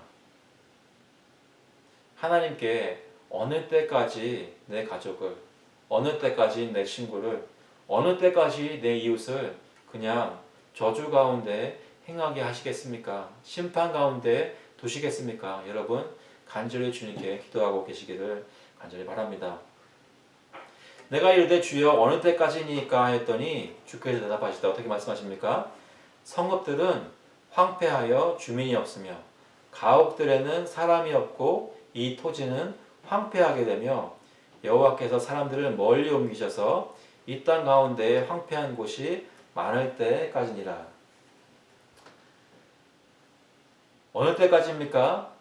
S1: 하나님께 어느 때까지 내 가족을, 어느 때까지 내 친구를, 어느 때까지 내 이웃을 그냥 저주 가운데 행하게 하시겠습니까? 심판 가운데 두시겠습니까? 여러분 간절히 주님께 기도하고 계시기를 간절히 바랍니다. 내가 이르되 주여 어느 때까지니까 했더니 주께서 대답하시되 어떻게 말씀하십니까? 성읍들은 황폐하여 주민이 없으며 가옥들에는 사람이 없고 이 토지는 황폐하게 되며 여호와께서 사람들을 멀리 옮기셔서 이 땅 가운데 황폐한 곳이 많을 때까지니라. 어느 때까지입니까?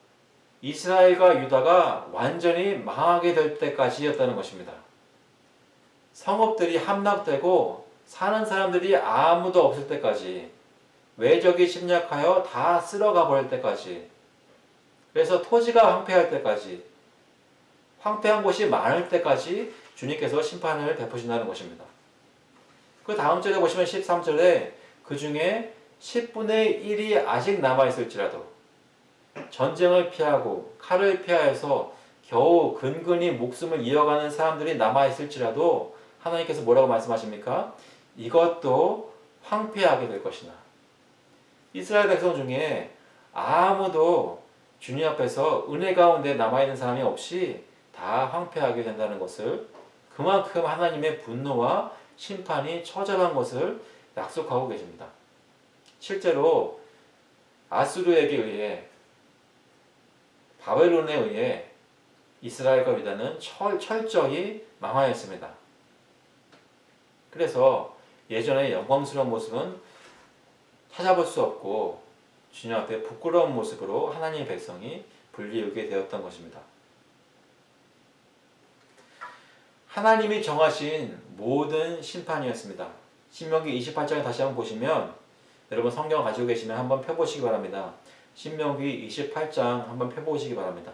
S1: 이스라엘과 유다가 완전히 망하게 될 때까지였다는 것입니다. 성읍들이 함락되고 사는 사람들이 아무도 없을 때까지, 외적이 침략하여 다 쓸어가 버릴 때까지, 그래서 토지가 황폐할 때까지, 황폐한 곳이 많을 때까지 주님께서 심판을 베푸신다는 것입니다. 그 다음 절에 보시면 13절에 그 중에 10분의 1이 아직 남아있을지라도 전쟁을 피하고 칼을 피하여서 겨우 근근히 목숨을 이어가는 사람들이 남아있을지라도 하나님께서 뭐라고 말씀하십니까? 이것도 황폐하게 될 것이나. 이스라엘 백성 중에 아무도 주님 앞에서 은혜 가운데 남아있는 사람이 없이 다 황폐하게 된다는 것을, 그만큼 하나님의 분노와 심판이 처절한 것을 약속하고 계십니다. 실제로 아수르에게 의해, 바벨론에 의해 이스라엘과 유다는 철저히 망하였습니다. 그래서 예전의 영광스러운 모습은 찾아볼 수 없고 주님 앞에 부끄러운 모습으로 하나님의 백성이 불리우게 되었던 것입니다. 하나님이 정하신 모든 심판이었습니다. 신명기 28장에 다시 한번 보시면, 여러분 성경 가지고 계시면 한번 펴보시기 바랍니다. 신명기 28장 한번 펴보시기 바랍니다.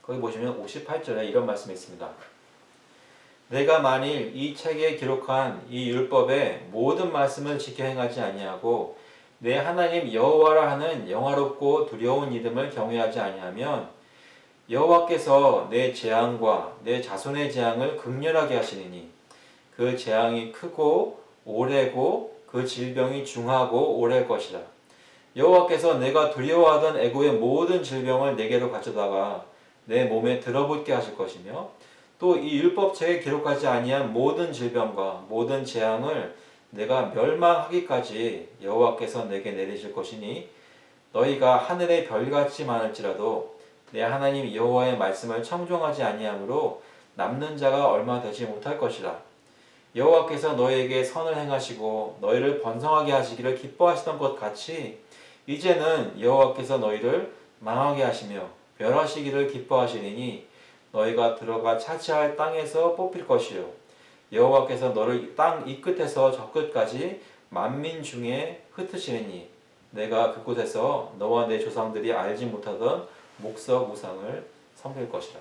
S1: 거기 보시면 58절에 이런 말씀이 있습니다. 내가 만일 이 책에 기록한 이 율법의 모든 말씀을 지켜 행하지 아니하고 내 하나님 여호와라 하는 영화롭고 두려운 이름을 경외하지 아니하면 여호와께서 내 재앙과 내 자손의 재앙을 극렬하게 하시리니 그 재앙이 크고 오래고 그 질병이 중하고 오래일 것이라. 여호와께서 내가 두려워하던 애고의 모든 질병을 내게로 가져다가 내 몸에 들어붙게 하실 것이며 또 이 율법책에 기록하지 아니한 모든 질병과 모든 재앙을 내가 멸망하기까지 여호와께서 내게 내리실 것이니 너희가 하늘의 별같이 많을지라도 내 하나님 여호와의 말씀을 청종하지 아니하므로 남는 자가 얼마 되지 못할 것이라. 여호와께서 너희에게 선을 행하시고 너희를 번성하게 하시기를 기뻐하시던 것 같이 이제는 여호와께서 너희를 망하게 하시며 멸하시기를 기뻐하시리니 너희가 들어가 차지할 땅에서 뽑힐 것이요 여호와께서 너를 땅 이 끝에서 저 끝까지 만민 중에 흩으시리니 내가 그곳에서 너와 내 조상들이 알지 못하던 목석 우상을 섬길 것이라.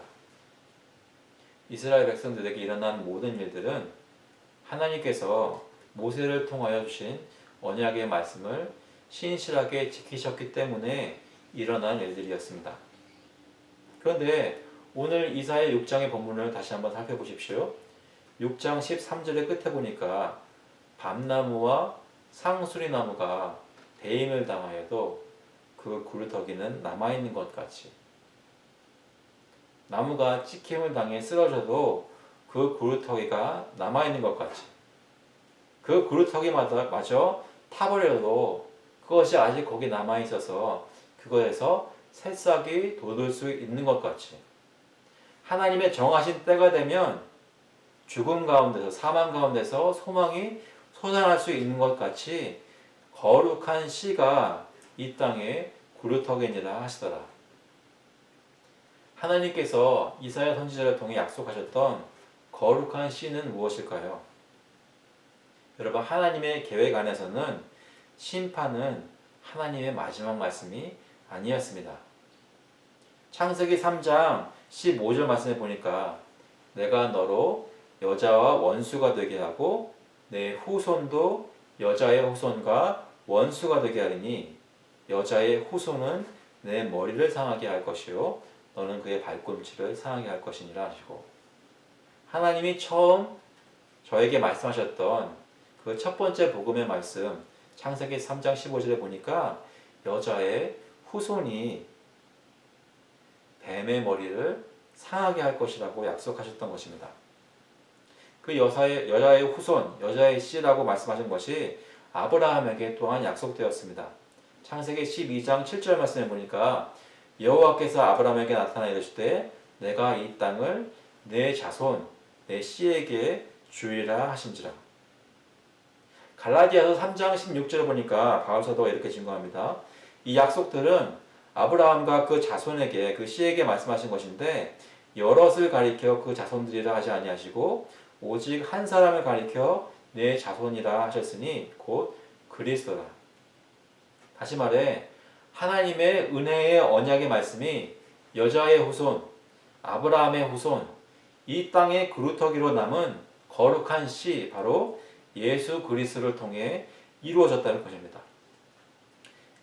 S1: 이스라엘 백성들에게 일어난 모든 일들은 하나님께서 모세를 통하여 주신 언약의 말씀을 신실하게 지키셨기 때문에 일어난 일들이었습니다. 그런데 오늘 이사야 6장의 본문을 다시 한번 살펴보십시오. 6장 13절의 끝에 보니까 밤나무와 상수리나무가 배임을 당하여도 그 굴러터기는 남아있는 것 같이, 나무가 찍힘을 당해 쓰러져도 그 굴러터기가 남아있는 것 같이, 그 굴러터기마저 타버려도 그것이 아직 거기 남아있어서 그거에서 새싹이 돋을 수 있는 것 같이, 하나님의 정하신 때가 되면 죽음 가운데서, 사망 가운데서 소망이 솟아날 수 있는 것 같이 거룩한 씨가 이 땅에 굴러터기니라 하시더라. 하나님께서 이사야 선지자를 통해 약속하셨던 거룩한 씨는 무엇일까요? 여러분, 하나님의 계획 안에서는 심판은 하나님의 마지막 말씀이 아니었습니다. 창세기 3장 15절 말씀에 보니까 내가 너로 여자와 원수가 되게 하고 내 후손도 여자의 후손과 원수가 되게 하리니 여자의 후손은 내 머리를 상하게 할 것이요 너는 그의 발꿈치를 상하게 할 것이니라 하시고, 하나님이 처음 저에게 말씀하셨던 그 첫 번째 복음의 말씀 창세기 3장 15절에 보니까 여자의 후손이 뱀의 머리를 상하게 할 것이라고 약속하셨던 것입니다. 그 여자의 후손, 여자의 씨라고 말씀하신 것이 아브라함에게 또한 약속되었습니다. 창세기 12장 7절 말씀에 보니까 여호와께서 아브라함에게 나타나 이르시되 내가 이 땅을 내 자손, 내 씨에게 주리라 하신지라. 갈라디아서 3장 16절에 보니까 바울 사도가 이렇게 증거합니다. 이 약속들은 아브라함과 그 자손에게, 그 씨에게 말씀하신 것인데 여럿을 가리켜 그 자손들이라 하지 아니하시고 오직 한 사람을 가리켜 내 자손이라 하셨으니 곧 그리스도라. 다시 말해 하나님의 은혜의 언약의 말씀이 여자의 후손, 아브라함의 후손, 이 땅의 그루터기로 남은 거룩한 씨, 바로 예수 그리스도를 통해 이루어졌다는 것입니다.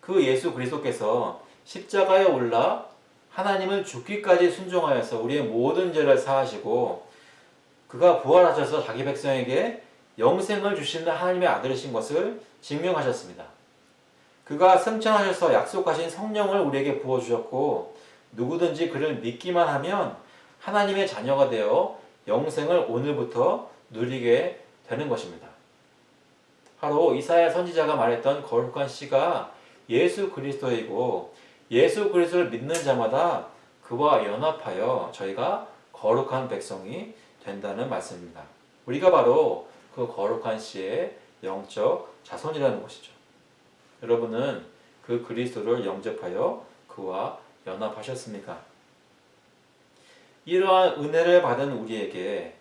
S1: 그 예수 그리스도께서 십자가에 올라 하나님을 죽기까지 순종하여서 우리의 모든 죄를 사하시고 그가 부활하셔서 자기 백성에게 영생을 주시는 하나님의 아들이신 것을 증명하셨습니다. 그가 승천하셔서 약속하신 성령을 우리에게 부어주셨고 누구든지 그를 믿기만 하면 하나님의 자녀가 되어 영생을 오늘부터 누리게 되는 것입니다. 바로 이사야 선지자가 말했던 거룩한 씨가 예수 그리스도이고 예수 그리스도를 믿는 자마다 그와 연합하여 저희가 거룩한 백성이 된다는 말씀입니다. 우리가 바로 그 거룩한 씨의 영적 자손이라는 것이죠. 여러분은 그 그리스도를 영접하여 그와 연합하셨습니까? 이러한 은혜를 받은 우리에게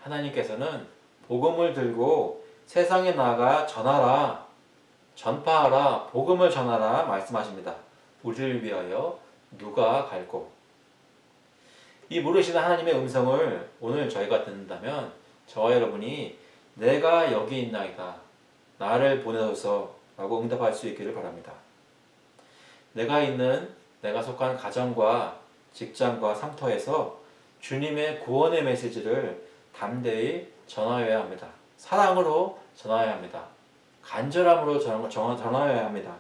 S1: 하나님께서는 복음을 들고 세상에 나가 전하라, 전파하라, 복음을 전하라 말씀하십니다. 우리를 위하여 누가 갈고. 이 물으시는 하나님의 음성을 오늘 저희가 듣는다면 저와 여러분이 내가 여기 있나이다, 나를 보내소서 라고 응답할 수 있기를 바랍니다. 내가 속한 가정과 직장과 상터에서 주님의 구원의 메시지를 담대히 전하여야 합니다. 사랑으로 전하여야 합니다. 간절함으로 전하여야 합니다.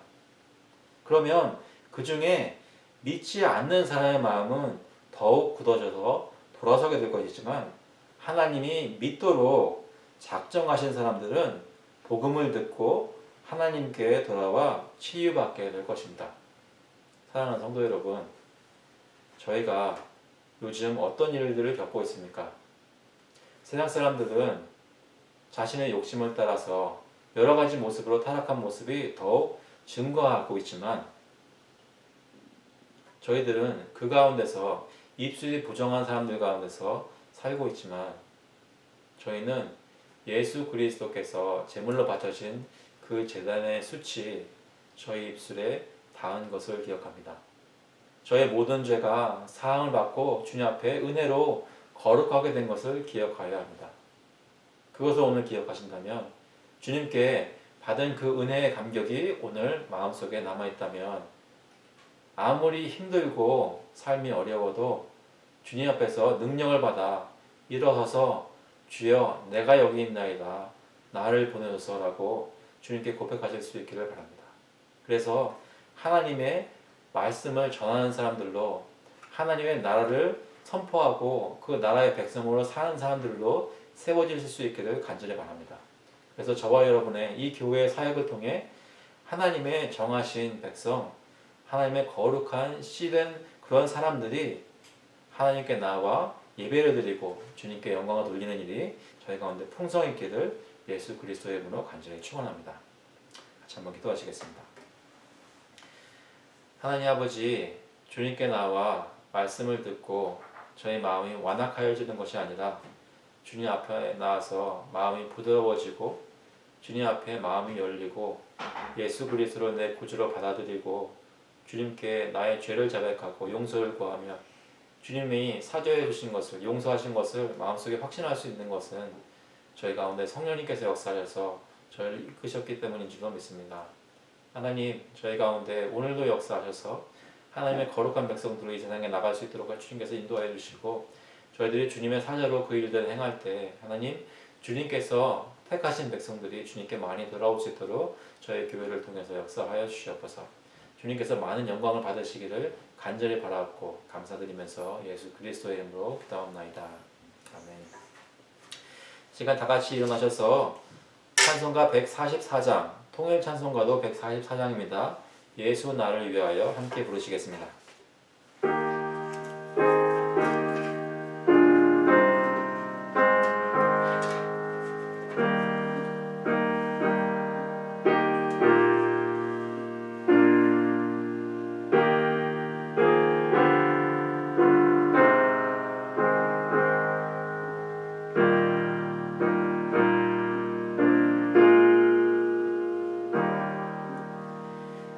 S1: 그러면 그 중에 믿지 않는 사람의 마음은 더욱 굳어져서 돌아서게 될 것이지만 하나님이 믿도록 작정하신 사람들은 복음을 듣고 하나님께 돌아와 치유받게 될 것입니다. 사랑하는 성도 여러분, 저희가 요즘 어떤 일들을 겪고 있습니까? 세상 사람들은 자신의 욕심을 따라서 여러 가지 모습으로 타락한 모습이 더욱 증거하고 있지만 저희들은 그 가운데서 입술이 부정한 사람들 가운데서 살고 있지만 저희는 예수 그리스도께서 제물로 바쳐진 그 제단의 숯이 저희 입술에 닿은 것을 기억합니다. 저의 모든 죄가 사함을 받고 주님 앞에 은혜로 거룩하게 된 것을 기억하여야 합니다. 그것을 오늘 기억하신다면 주님께 받은 그 은혜의 감격이 오늘 마음속에 남아있다면 아무리 힘들고 삶이 어려워도 주님 앞에서 능력을 받아 일어서서 주여 내가 여기 있나이다, 나를 보내소서라고 주님께 고백하실 수 있기를 바랍니다. 그래서 하나님의 말씀을 전하는 사람들로 하나님의 나라를 선포하고 그 나라의 백성으로 사는 사람들로 세워질 수 있기를 간절히 바랍니다. 그래서 저와 여러분의 이 교회의 사역을 통해 하나님의 정하신 백성, 하나님의 거룩한 씨된 그런 사람들이 하나님께 나와 예배를 드리고 주님께 영광을 돌리는 일이 저희 가운데 풍성히 있기를 예수 그리스도의 이름으로 간절히 축원합니다. 같이 한번 기도하시겠습니다. 하나님 아버지, 주님께 나와 말씀을 듣고 저희 마음이 완악하여지는 것이 아니라 주님 앞에 나와서 마음이 부드러워지고 주님 앞에 마음이 열리고 예수 그리스도로 내 구주로 받아들이고 주님께 나의 죄를 자백하고 용서를 구하며 주님이 사죄해 주신 것을, 용서하신 것을 마음속에 확신할 수 있는 것은 저희 가운데 성령님께서 역사하셔서 저희를 이끄셨기 때문인 줄로 믿습니다. 하나님, 저희 가운데 오늘도 역사하셔서 하나님의 거룩한 백성들로 이 세상에 나갈 수 있도록 주님께서 인도하여 주시고 저희들이 주님의 사자로 그 일들을 행할 때 하나님, 주님께서 택하신 백성들이 주님께 많이 돌아올 수 있도록 저희 교회를 통해서 역사하여 주시옵소서. 주님께서 많은 영광을 받으시기를 간절히 바라옵고 감사드리면서 예수 그리스도의 이름으로 기도하옵나이다. 아멘. 시간 다 같이 일어나셔서 찬송가 144장, 통일 찬송가도 144장입니다. 예수 나를 위하여 함께 부르시겠습니다.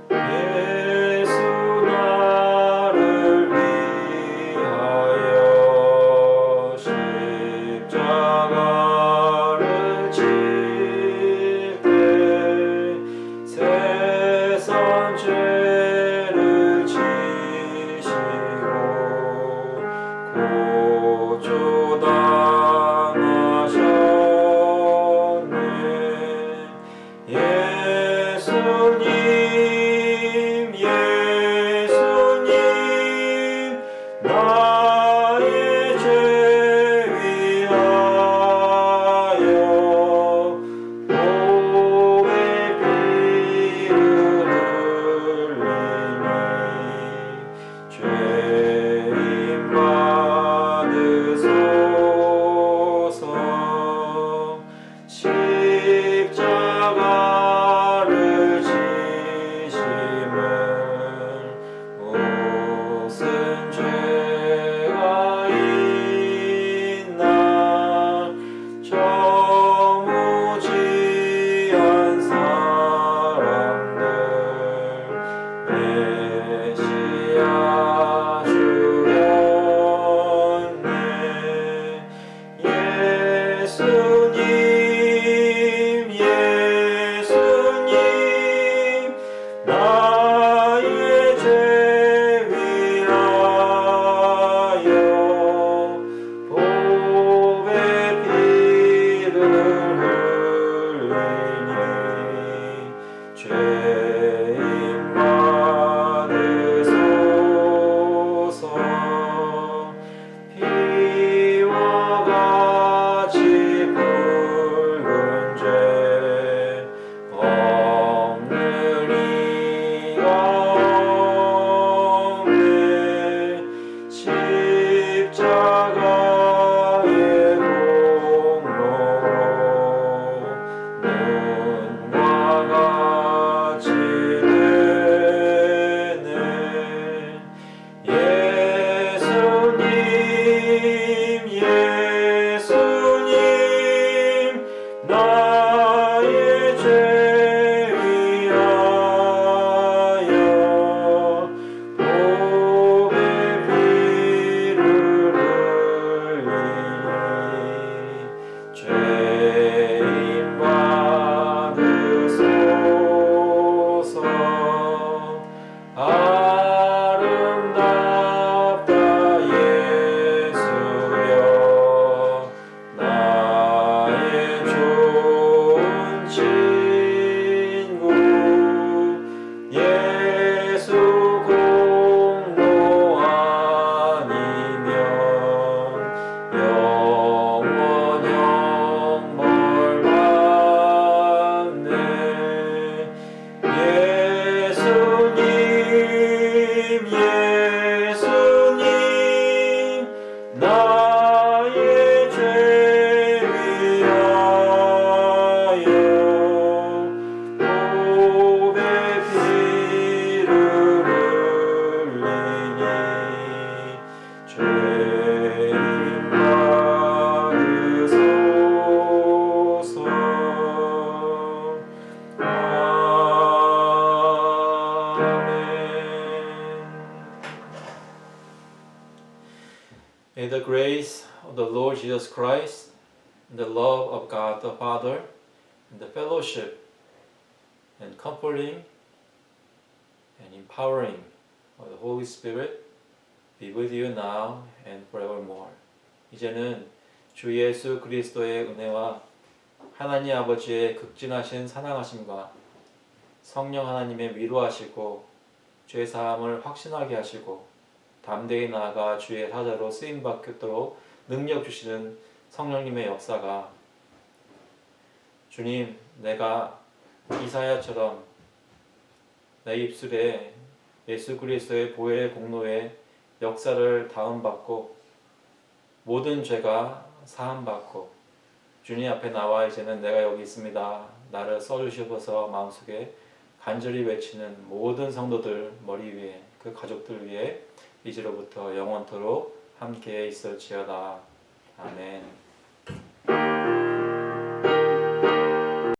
S1: 예수 May the grace of the Lord Jesus Christ, and the love of God the Father, and the fellowship and comforting and empowering of the Holy Spirit be with you now and forevermore. 이제는 주 예수 그리스도의 은혜와 하나님 아버지의 극진하신 사랑하심과 성령 하나님의 위로하시고 죄 사함을 확신하게 하시고 담대히 나아가 주의 사자로 쓰임 받도록 능력 주시는 성령님의 역사가 주님, 내가 이사야처럼 내 입술에 예수 그리스도의 보혈의 공로에 역사를 다운받고 모든 죄가 사함받고 주님 앞에 나와 이제는 내가 여기 있습니다. 나를 써주시옵소서 마음속에 간절히 외치는 모든 성도들 머리 위에 그 가족들 위에 이제로부터 영원토록 함께 있을지어다.